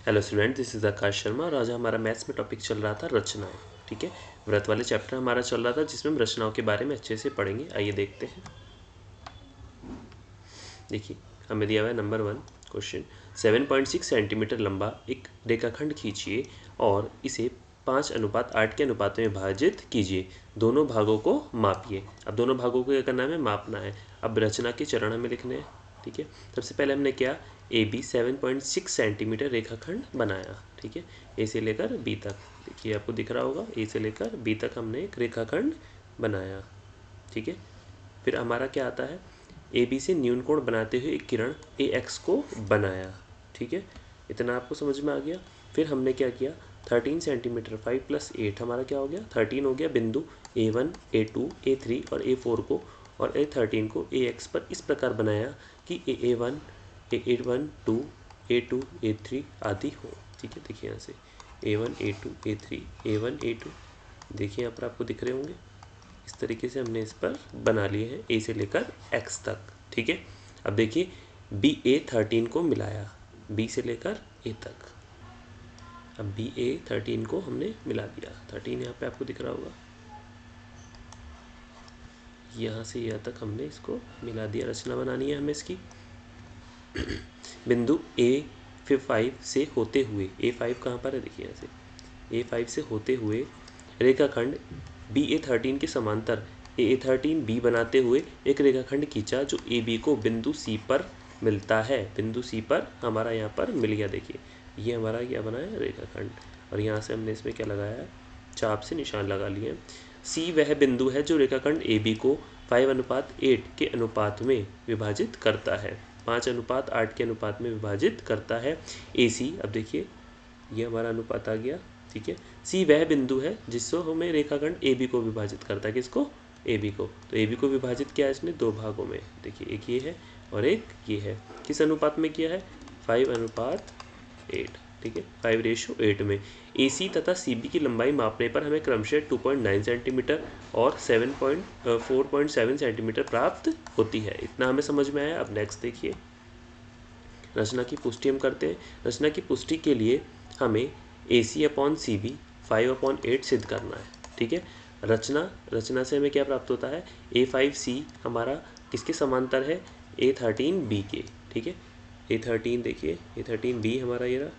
Hello student, this is आकाश शर्मा और आज हमारा मैथ्स में टॉपिक चल रहा था रचनाएं। ठीक है, व्रत वाले चैप्टर हमारा चल रहा था जिसमें हम रचनाओं के बारे में अच्छे से पढ़ेंगे। आइए देखते हैं। देखिए, हमें दिया हुआ है नंबर 1 क्वेश्चन। 7.6 सेंटीमीटर लंबा एक रेखाखंड खींचिए और इसे 5:8 के अनुपात में विभाजित कीजिए। दोनों भागों को मापिए। अब दोनों भागों को क्या करना है, हमें मापना है। अब रचना के चरण हमें लिखने हैं। ठीक है, सबसे पहले हमने क्या, ए बी 7.6 सेंटीमीटर रेखाखंड बनाया। ठीक है, ए से लेकर बी तक। देखिए आपको दिख रहा होगा, ए से लेकर बी तक हमने एक रेखाखंड बनाया। ठीक है, फिर हमारा क्या आता है, ए बी से न्यून कोण बनाते हुए एक किरण ए एक्स को बनाया। ठीक है, इतना आपको समझ में आ गया। फिर हमने क्या किया, 13 सेंटीमीटर 5 + 8 हमारा क्या हो गया, 13 हो गया बिंदु A1 A2 A3 और A4 को, और A13 को ए एक्स पर इस प्रकार बनाया कि A1 A1 2 A2 A3 आदि हो। ठीक है, देखिए यहाँ से A1 A2 A3 A1 A2, देखिए यहाँ पर आपको दिख रहे होंगे। इस तरीके से हमने इस पर बना लिए हैं ए से लेकर एक्स तक। ठीक है, अब देखिए BA13 को मिलाया, बी से लेकर ए तक। अब BA13 को हमने मिला दिया, 13 यहाँ पे आपको दिख रहा होगा, यहाँ से यहाँ तक हमने इसको मिला दिया। रचना बनानी है हमें इसकी। बिंदु A5 से होते हुए, A5 कहाँ पर है, देखिए यहाँ से A5 से होते हुए रेखाखंड BA13 के समांतर AA13B बनाते हुए एक रेखाखंड खींचा जो AB को बिंदु C पर मिलता है। बिंदु C पर हमारा यहाँ पर मिल गया। देखिए ये हमारा क्या बना है, रेखाखंड, और यहाँ से हमने इसमें क्या लगाया है, चाप से निशान लगा लिए। C वह बिंदु है जो रेखाखंड AB को 5:8 के अनुपात में विभाजित करता है। 5:8 के अनुपात में विभाजित करता है। AC, अब देखिए ये हमारा अनुपात आ गया। ठीक है, C वह बिंदु है जिससे हमें रेखाखंड AB को विभाजित करता है। किसको, AB को। तो AB को विभाजित किया है इसने दो भागों में। देखिए एक ये है और एक ये है। किस अनुपात में किया है, 5:8। ठीक है, 5:8 में। AC तथा CB की लंबाई मापने पर हमें क्रमशः 2.9 सेंटीमीटर और 4.7 सेंटीमीटर प्राप्त होती है। इतना हमें समझ में आया। अब नेक्स्ट देखिए, रचना की पुष्टि हम करते हैं। रचना की पुष्टि के लिए हमें AC/CB 5/8 सिद्ध करना है। ठीक है, रचना से हमें क्या प्राप्त होता है, A5C हमारा किसके समांतर है, A13B के। ठीक है, A13 देखिए, A13B हमारा ये रहा,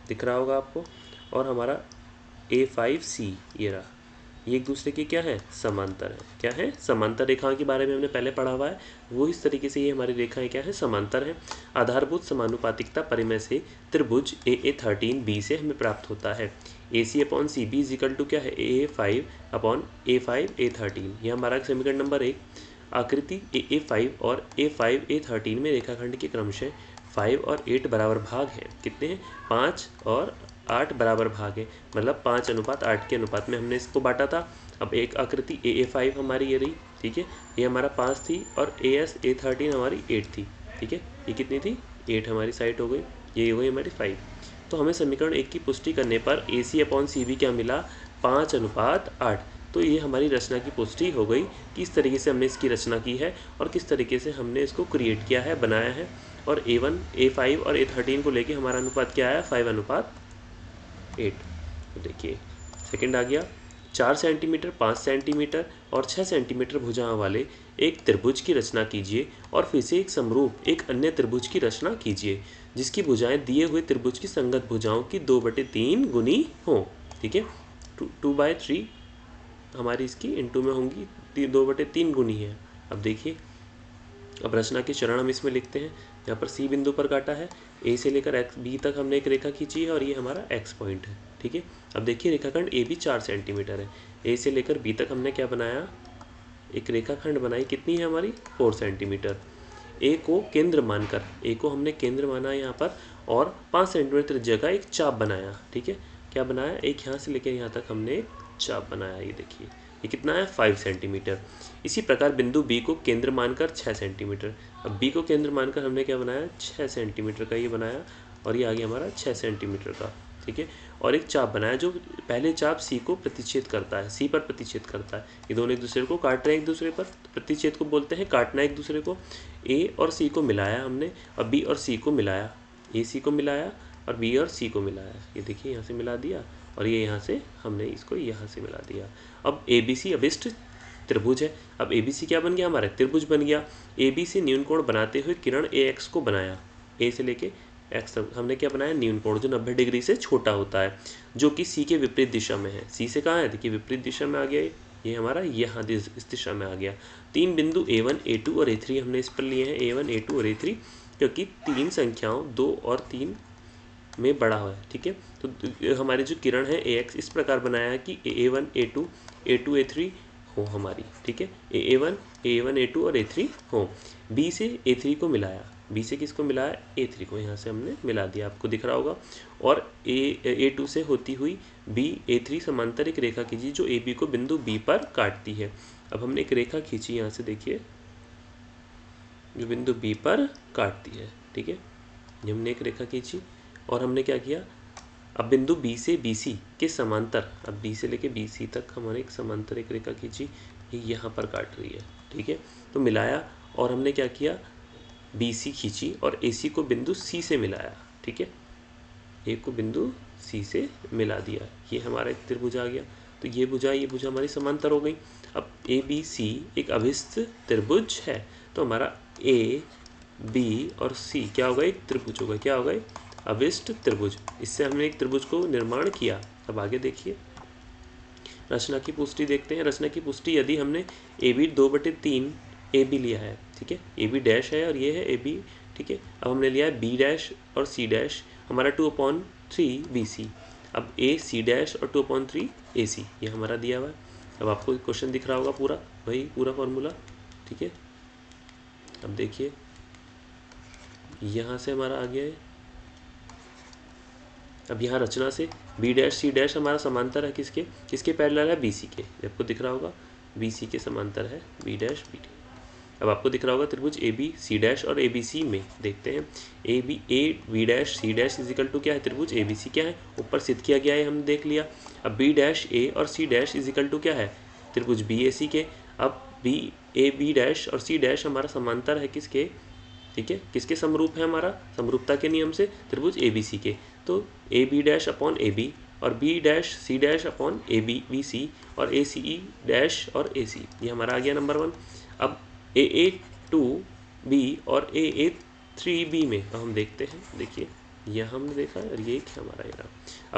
दिख रहा होगा आपको, और हमारा A5C ये रहा। ये एक दूसरे के क्या है, समांतर है। क्या है, समांतर रेखाओं के बारे में हमने पहले पढ़ा हुआ है। वो इस तरीके से ये हमारी रेखाएं क्या है, समांतर है। आधारभूत समानुपातिकता परिमेय से त्रिभुज AA13B से हमें प्राप्त होता है AC/CB = क्या है, AA5/A5 A13। यह हमारा समीकरण नंबर 1। आकृति AA5 और A5 A13 में रेखाखंड के क्रमशः 5 और 8 बराबर भाग हैं। कितने हैं, 5 और 8 बराबर भाग है, मतलब 5:8 के अनुपात में हमने इसको बांटा था। अब एक आकृति AA5 हमारी ये रही। ठीक है, ये हमारा 5 थी और A13 हमारी 8 थी। ठीक है, ये कितनी थी, 8 हमारी साइड हो गई, ये हो गई हमारी 5। तो हमें समीकरण 1 की पुष्टि करने पर AC/CB क्या मिला, 5:8। तो ये हमारी रचना की पुष्टि हो गई कि इस तरीके से हमने इसकी रचना की है और किस तरीके से हमने इसको क्रिएट किया है, बनाया है। और A1 A5 और A13 को लेके हमारा अनुपात क्या आया, 5:8। तो देखिए सेकंड आ गया, 4 सेंटीमीटर 5 सेंटीमीटर और 6 सेंटीमीटर भुजाओं वाले एक त्रिभुज की रचना कीजिए और फिर से एक समरूप एक अन्य त्रिभुज की रचना कीजिए जिसकी भुजाएं दिए हुए त्रिभुज की संगत भुजाओं की 2/3 गुनी हों। ठीक है, 2/3 हमारी इसकी इंटू में होंगी, 2/3 गुनी है। अब देखिए, अब रचना के चरण हम इसमें लिखते हैं। यहाँ पर C बिंदु पर काटा है, A से लेकर B तक हमने एक रेखा खींची है और ये हमारा X पॉइंट है। ठीक है, अब देखिए रेखाखंड AB 4 सेंटीमीटर है। A से लेकर B तक हमने क्या बनाया, एक रेखाखंड बनाई, कितनी है हमारी, 4 सेंटीमीटर। A को केंद्र मानकर, A को हमने केंद्र माना यहाँ पर, और 5 सेंटीमीटर त्रिज्या का एक चाप बनाया। ठीक है, क्या बनाया, एक यहाँ से लेकर यहाँ तक हमने एक चाप बनाया। ये देखिए ये कितना है, 5 सेंटीमीटर। इसी प्रकार बिंदु B को केंद्र मानकर 6 सेंटीमीटर। अब B को केंद्र मानकर हमने क्या बनाया, 6 सेंटीमीटर का ये बनाया, और ये आ गया हमारा 6 सेंटीमीटर का। ठीक है, और एक चाप बनाया जो पहले चाप C को प्रतिच्छेद करता है, C पर प्रतिच्छेद करता है। ये दोनों एक दूसरे को काट रहे हैं, एक दूसरे पर, प्रतिच्छेद को बोलते हैं काटना एक दूसरे को। A और C को मिलाया हमने, और B और C को मिलाया। ए सी को मिलाया और बी और सी को मिलाया, ये देखिए यहाँ से मिला दिया, और ये यहाँ से हमने इसको यहाँ से मिला दिया। अब ए बी सी अभिष्ट त्रिभुज है। अब ए बी सी क्या बन गया हमारा, त्रिभुज बन गया। ए बी से न्यून कोण बनाते हुए किरण ए एक्स को बनाया, ए से लेके एक्स तक हमने क्या बनाया, न्यून कोण जो 90 डिग्री से छोटा होता है, जो कि सी के विपरीत दिशा में है। सी से कहाँ है, देखिए विपरीत दिशा में आ गया, ये हमारा यहाँ इस दिशा में आ गया। 3 बिंदु A1, A2 और A3 हमने इस पर लिए हैं, A1, A2 और A3, क्योंकि 3 संख्याओं 2 और 3 में बड़ा हुआ है, ठीक है। तो हमारी जो किरण है AX इस प्रकार बनाया है कि A1, A2, A2, A3 हो हमारी, ठीक है। A1, A2 और A3 हो। B से A3 को मिलाया, B से किसको मिलाया, A3 को, यहाँ से हमने मिला दिया, आपको दिख रहा होगा। और A2 से होती हुई B A3 समांतर एक रेखा खींची जो AB को बिंदु B पर काटती है। अब हमने एक रेखा खींची यहाँ से, देखिए, जो बिंदु B पर काटती है, ठीक है। हमने एक रेखा खींची और हमने क्या किया, अब बिंदु B से BC के समांतर, अब B से लेके BC तक हमारे एक समांतर एक रेखा खींची, ये यहाँ पर काट रही है, ठीक है। तो मिलाया और हमने क्या किया, BC खींची और AC को बिंदु C से मिलाया, ठीक है। A को बिंदु C से मिला दिया, ये हमारा एक त्रिभुज आ गया। तो ये भुजा हमारी समांतर हो गई। अब ABC एक अभिष्ट त्रिभुज है, तो हमारा A, B और C क्या होगा, एक त्रिभुज होगा, क्या होगा, अभिष्ट त्रिभुज। इससे हमने एक त्रिभुज को निर्माण किया। अब आगे देखिए, रचना की पुष्टि देखते हैं। रचना की पुष्टि, यदि हमने AB 2/3 AB लिया है, ठीक है, AB डैश है और ये है AB, ठीक है। अब हमने लिया है B डैश और C डैश, हमारा 2/3 BC। अब A C डैश और 2/3 AC, ये हमारा दिया हुआ है। अब आपको क्वेश्चन दिख रहा होगा पूरा, वही पूरा फॉर्मूला, ठीक है। अब देखिए यहाँ से हमारा आ गया है। अब यहाँ रचना से B डैश C डैश हमारा समांतर है किसके पैरेलल है, BC के। आपको दिख रहा होगा BC के समांतर है B डैश B। अब आपको दिख रहा होगा त्रिभुज AB C डैश और ABC में देखते हैं, AB dash C dash is equal to क्या है, त्रिभुज ABC क्या है, ऊपर सिद्ध किया गया है, हमने देख लिया। अब B डैश A और C dash is equal to क्या है, त्रिभुज BAC के। अब AB डैश और C डैश हमारा समांतर है किसके, ठीक है, किसके समरूप है, हमारा समरूपता के नियम से त्रिभुज ABC के। तो AB डैश अपॉन AB और B dash C dash upon AB BC और ACE डैश और AC, ये हमारा आ गया नंबर 1। अब AA2B और AA3B में हम देखते हैं, देखिए यह हमने देखा है और ये क्या हमारा ये रहा।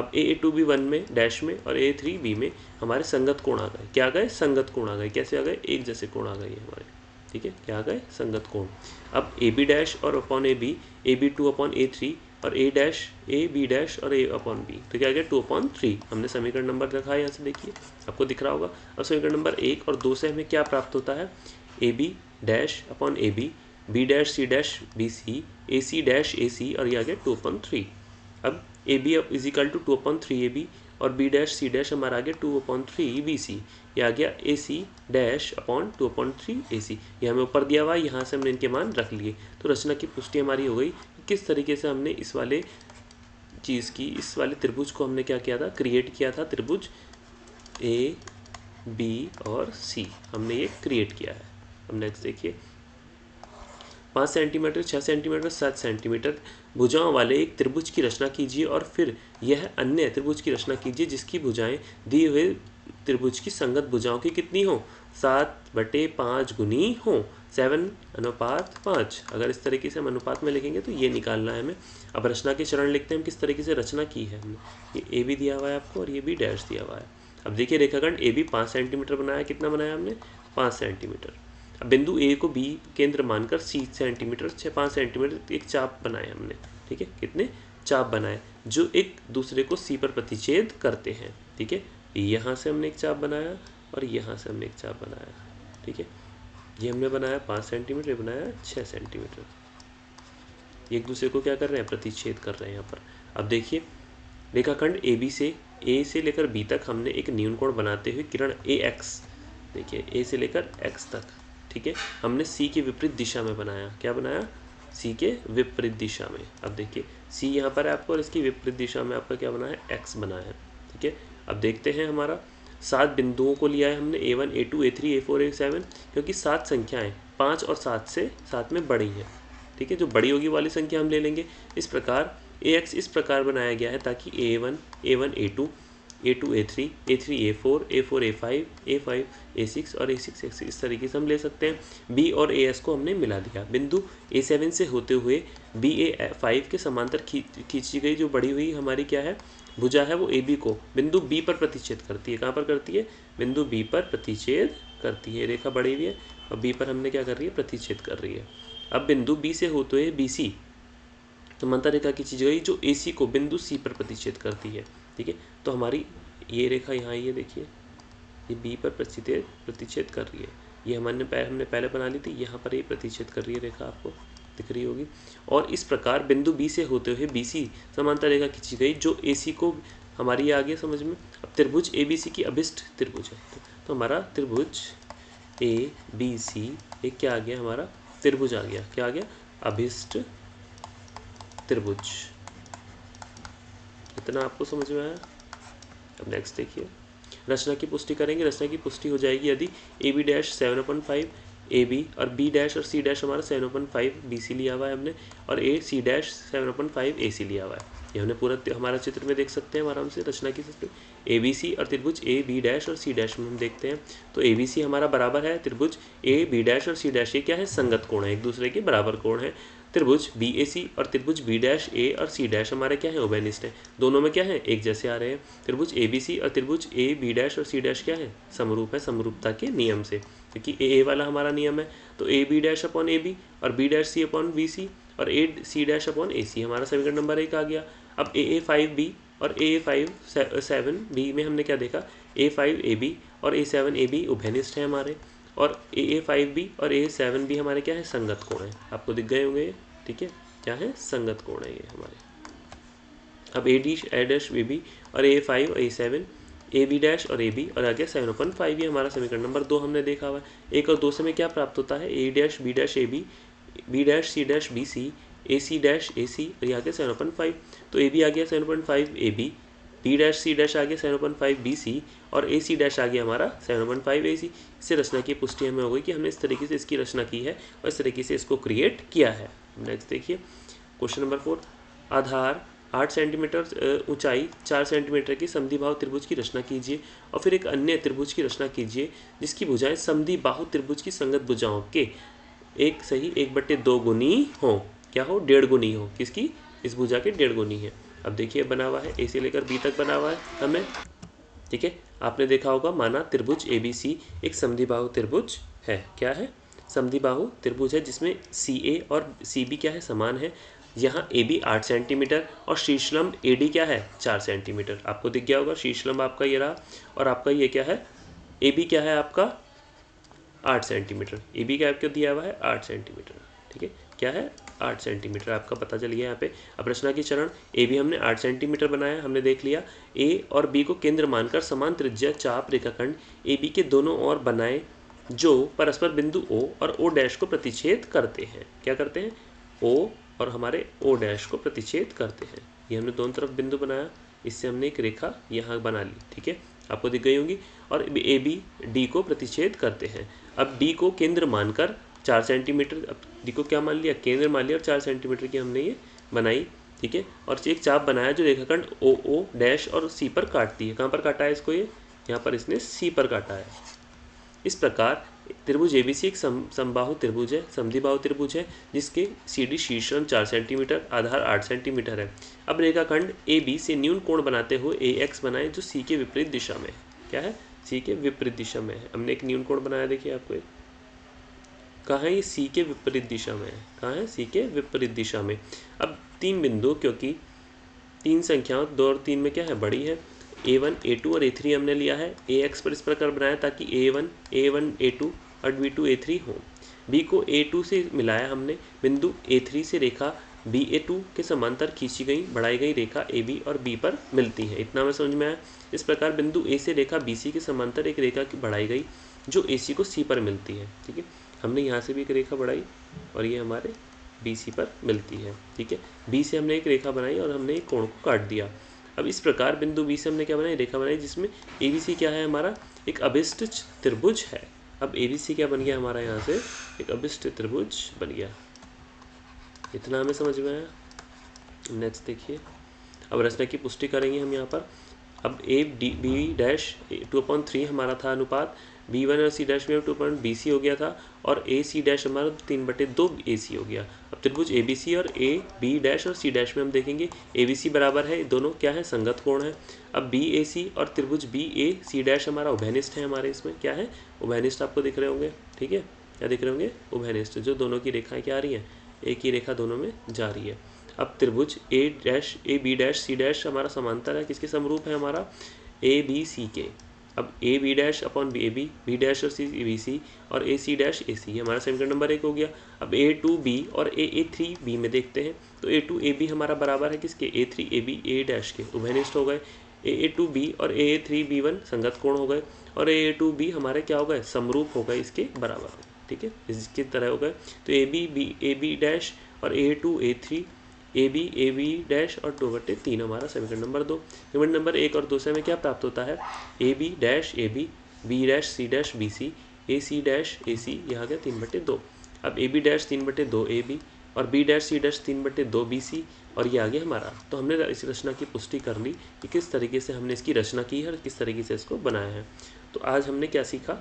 अब AA2B 1 में डैश में और AA3B में हमारे संगत कोण आ गए, क्या आ गए, संगत कोण आ गए। कैसे आ गए, एक जैसे कोण आ गए हमारे, ठीक है, क्या आ गए, संगत कोण। अब AB डैश और upon AB, AB2 upon A3 और A dash A B dash और A अपॉन B, तो क्या आ गया 2/3। हमने समीकरण नंबर रखा है, यहाँ से देखिए आपको दिख रहा होगा। अब समीकरण नंबर 1 और 2 से हमें क्या प्राप्त होता है, AB dash upon AB, B dash C dash BC, AC dash AC और ये आ गया 2/3। अब AB is equal to 2/3 AB और B डैश C डैश हमारा आ गया 2/3 BC, ये आ गया AC डैश अपॉन 2/3 AC। ये हमें ऊपर दिया हुआ है, यहाँ से हमने इनके मान रख लिए। तो रचना की पुष्टि हमारी हो गई। किस तरीके से हमने इस वाले चीज़ की, इस वाले त्रिभुज को हमने क्या किया था, क्रिएट किया था, त्रिभुज A B और C हमने ये क्रिएट किया है। अब नेक्स्ट देखिए, 5 सेंटीमीटर, 6 सेंटीमीटर, 7 सेंटीमीटर भुजाओं वाले एक त्रिभुज की रचना कीजिए और फिर यह अन्य त्रिभुज की रचना कीजिए जिसकी भुजाएं दिए हुए त्रिभुज की संगत भुजाओं की कितनी हो, 7/5 गुनी हो, 7:5। अगर इस तरीके से हम अनुपात में लिखेंगे तो ये निकालना है हमें। अब रचना के चरण लिखते हैं, हम किस तरीके से रचना की है हमने। ये A भी दिया हुआ है आपको और ये भी डैश दिया हुआ है। अब देखिए रेखाखंड AB 5 सेंटीमीटर बनाया, कितना बनाया हमने, 5 सेंटीमीटर। अब बिंदु A को B केंद्र मानकर 5 सेंटीमीटर एक चाप बनाए हमने, ठीक है, कितने चाप बनाए जो एक दूसरे को C पर प्रतिच्छेद करते हैं, ठीक है। यहाँ से हमने एक चाप बनाया और यहाँ से हमने एक चाप बनाया, ठीक है। ये हमने बनाया 5 सेंटीमीटर, ये बनाया 6 सेंटीमीटर। एक दूसरे को क्या कर रहे हैं, प्रतिच्छेद कर रहे हैं यहाँ पर। अब देखिए रेखाखंड AB से A से लेकर B तक हमने एक न्यून कोण बनाते हुए किरण AX, देखिए A से लेकर X तक, ठीक है, हमने C के विपरीत दिशा में बनाया। क्या बनाया, C के विपरीत दिशा में। अब देखिए C यहाँ पर है आपको और इसकी विपरीत दिशा में आपका क्या बना है, X बना है, ठीक है। अब देखते हैं हमारा 7 बिंदुओं को लिया है हमने, A1 A2 A3 A4 A7, क्योंकि 7 संख्याएं 5 और 7 से 7 में बड़ी हैं, ठीक है, जो बड़ी होगी वाली संख्या हम ले लेंगे। इस प्रकार ax इस प्रकार बनाया गया है ताकि a1 a2 a2 a3 a3 a4 a4 a5 a5 a6 और a6 a6 इस तरीके से हम ले सकते हैं। b और as को हमने मिला दिया। बिंदु a7 से होते हुए ba5 के समांतर खींची गई जो बड़ी हुई हमारी क्या है भुजा है, वो ab को बिंदु b पर प्रतिच्छेद करती है। कहाँ पर करती है? बिंदु b पर प्रतिच्छेद करती है। रेखा बढ़ी हुई है और b पर हमने क्या कर रही है? प्रतिच्छेद कर रही है। अब बिंदु b से होते हुए bc समांतर रेखा खींची गई जो AC को बिंदु C पर प्रतिच्छेद करती है। ठीक है, तो हमारी ये रेखा यहाँ ये देखिए, ये B पर प्रतिच्छेद कर रही है। ये हमने पहले बना ली थी, यहाँ पर ये प्रतिच्छेद कर रही है रेखा, आपको दिख रही होगी। और इस प्रकार बिंदु B से होते हुए BC समांतर रेखा खींची गई जो AC को हमारी ये आ गया समझ में। अब त्रिभुज ABC की अभिष्ट त्रिभुज है, तो हमारा त्रिभुज ABC एक क्या आ गया? हमारा त्रिभुज आ गया। क्या आ गया? अभिष्ट त्रिभुज। इतना आपको समझ में आया? अब नेक्स्ट देखिए, रचना की पुष्टि करेंगे। रचना की पुष्टि हो जाएगी यदि AB डैश 7/5 AB और B डैश और C डैश हमारा 7/5 BC लिया हुआ है हमने, और AC डैश 7/5 AC लिया हुआ है। ये हमने पूरा हमारा चित्र में देख सकते हैं आराम से। रचना की ABC और त्रिभुज AB डैश और C डैश में हम देखते हैं तो ABC हमारा बराबर है त्रिभुज AB डैश और C डैश। ये क्या है? संगत कोण है, एक दूसरे के बराबर कोण है। त्रिभुज BAC और त्रिभुज B डैश A और C डैश हमारे क्या है? उभयनिष्ठ है। दोनों में क्या है? एक जैसे आ रहे हैं। त्रिभुज ABC और त्रिभुज AB डैश और C डैश क्या है? समरूप है, समरूपता के नियम से, क्योंकि AA वाला हमारा नियम है। तो AB डैश अपॉन AB और B dash C upon BC और AC डैश अपॉन AC हमारा समीकरण नंबर 1 आ गया। अब AA5B और AA5-7B में हमने क्या देखा? A5AB और A7AB उभयनिष्ठ है हमारे, और AA5B और AA7B हमारे क्या है? संगत कोण है। आपको दिख गए होंगे, ठीक है, क्या है? संगत कोण है ये हमारे। अब A डैश AB और A5 और A7 AB डैश और AB और आगे 7/5 ये हमारा समीकरण नंबर 2 हमने देखा हुआ है। 1 और 2 से में क्या प्राप्त होता है? A dash B dash AB B dash C dash BC AC dash AC और ये आ गया 7/5। तो AB आ गया 7/5 AB, B dash C dash आ गया 7/5 BC और AC डैश आ गया हमारा 7/5 AC। इससे रचना की पुष्टि हमें हो गई कि हमने इस तरीके से इसकी रचना की है और इस तरीके से इसको क्रिएट किया है। नेक्स्ट देखिए क्वेश्चन नंबर 4। आधार 8 सेंटीमीटर ऊंचाई 4 सेंटीमीटर की समद्विबाहु त्रिभुज की रचना कीजिए और फिर एक अन्य त्रिभुज की रचना कीजिए जिसकी भुजाएं समद्विबाहु त्रिभुज की संगत भुजाओं के 1/2 गुनी हो। क्या हो? 1.5 गुनी हो। किसकी? इस भुजा के 1.5 गुनी है। अब देखिए बना हुआ है, A से लेकर B तक बना हुआ है हमें, ठीक है। आपने देखा होगा, माना त्रिभुज ABC एक समद्विबाहु त्रिभुज है। क्या है? समद्विबाहु त्रिभुज है जिसमें CA और CB क्या है? समान है। यहाँ AB 8 सेंटीमीटर और शीर्षलंब AD क्या है? 4 सेंटीमीटर। आपको दिख गया होगा, शीर्षलंब आपका ये रहा और आपका ये क्या है? AB क्या है आपका? 8 सेंटीमीटर। AB का आपको दिया हुआ है 8 सेंटीमीटर, ठीक है। क्या है? 8 सेंटीमीटर आपका पता चल गया यहाँ पे। अब रचना की चरण, AB हमने 8 सेंटीमीटर बनाया, हमने देख लिया। A और B को केंद्र मानकर समान त्रिज्या चाप रेखाखंड AB के दोनों ओर बनाए जो परस्पर बिंदु O और O डैश को प्रतिच्छेद करते हैं। क्या करते हैं? O और हमारे O डैश को प्रतिच्छेद करते हैं। ये हमने दोनों तरफ बिंदु बनाया, इससे हमने एक रेखा यहाँ बना ली, ठीक है, आपको दिख गई होंगी। और AB D को प्रतिच्छेद करते हैं। अब D को केंद्र मानकर 4 सेंटीमीटर, अब D को क्या मान लिया? केंद्र मान लिया और 4 सेंटीमीटर की हमने ये बनाई, ठीक है। और एक चाप बनाया जो रेखाखंड OO डैश और C पर काटती है। कहाँ पर काटा है इसको? ये यहाँ पर इसने C पर काटा है। इस प्रकार त्रिभुज ABC एक समबाहु त्रिभुज है, समद्विबाहु त्रिभुज है जिसके CD शीर्षलंब 4 सेंटीमीटर, आधार 8 सेंटीमीटर है। अब रेखाखंड AB से न्यून कोण बनाते हुए AX बनाए जो C के विपरीत दिशा में है। क्या है? C के विपरीत दिशा में है। हमने एक न्यून कोण बनाया, देखिए आपको कहाँ है? ये C के विपरीत दिशा में है। कहाँ है? C के विपरीत दिशा में। अब 3 बिंदु, क्योंकि 3 संख्याओं 2 और 3 में क्या है? बड़ी है। A1 A2 और A3 हमने लिया है। AX पर इस प्रकार बनाया ताकि A1 A2 और B2 A3 हो। B को A2 से मिलाया हमने, बिंदु A3 से रेखा BA2 के समांतर खींची गई बढ़ाई गई रेखा AB और B पर मिलती है। इतना में समझ में आया। इस प्रकार बिंदु A से रेखा BC के समांतर एक रेखा की बढ़ाई गई जो AC को C पर मिलती है, ठीक है। हमने यहाँ से भी एक रेखा बढ़ाई और ये हमारे BC पर मिलती है, ठीक है। B से हमने एक रेखा बनाई और हमने एक कोण को काट दिया। अब इस प्रकार बिंदु B से हमने क्या बनाई? रेखा बनाई जिसमें ABC क्या है? हमारा एक अभिष्ट त्रिभुज है। अब ABC क्या बन गया हमारा? यहाँ से एक अभिष्ट त्रिभुज बन गया। इतना हमें समझ में आया। नेक्स्ट देखिए, अब रचना की पुष्टि करेंगे हम यहाँ पर। अब ए डी बी डैश 2/3 हमारा था अनुपात, B1 और C डैश में 2/BC हो गया था, और ए सी डैश हमारा 3/2 AC हो गया। अब त्रिभुज ABC और ए बी डैश और C डैश में हम देखेंगे ABC बराबर है, दोनों क्या है, संगत कोण है। अब BAC और त्रिभुज BAC डैश हमारा उभयनिष्ठ है, हमारे इसमें क्या है, उभयनिष्ठ आपको दिख रहे होंगे, ठीक है, क्या दिख रहे होंगे, उभयनिष्ठ, जो दोनों की रेखाएं क्या आ रही हैं, एक ही रेखा दोनों में जा रही है। अब त्रिभुज A B dash C dash हमारा समांतर है, किसके समरूप है, हमारा ABC के। अब A B dash upon B dash और CBC और AC डैश AC हमारा समीकरण नंबर 1 हो गया। अब A2B और A3B में देखते हैं, तो A2AB हमारा बराबर है किसके, A3AB A डैश के, उभयनिष्ठ हो गए। A2B और A3B1 संगत कोण हो गए, और A2B हमारे क्या हो गए, समरूप हो गए, इसके बराबर हो गए, ठीक है, इसकी तरह हो गए। तो AB डैश और A2 A3 AB डैश और 2/3 हमारा समीकरण नंबर 2। समीकरण नंबर 1 और 2 से हमें क्या प्राप्त होता है, AB dash AB, B dash C dash BC, AC dash AC, यह आ गया 3/2। अब AB डैश 3/2 AB और B dash C dash 3/2 BC, और ये आ गया हमारा। तो हमने इस रचना की पुष्टि कर ली कि किस तरीके से हमने इसकी रचना की है और किस तरीके से इसको बनाया है। तो आज हमने क्या सीखा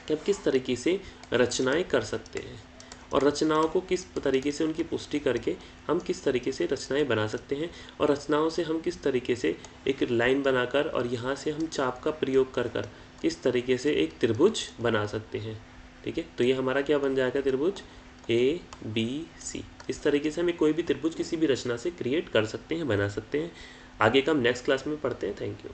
कि अब किस तरीके से रचनाएं कर सकते हैं, और रचनाओं को किस तरीके से उनकी पुष्टि करके हम किस तरीके से रचनाएं बना सकते हैं, और रचनाओं से हम किस तरीके से एक लाइन बनाकर और यहाँ से हम चाप का प्रयोग कर कर किस तरीके से एक त्रिभुज बना सकते हैं, ठीक है। तो ये हमारा क्या बन जाएगा, त्रिभुज ABC। इस तरीके से हमें कोई भी त्रिभुज किसी भी रचना से क्रिएट कर सकते हैं, बना सकते हैं। आगे का हम नेक्स्ट क्लास में पढ़ते हैं। Thank you.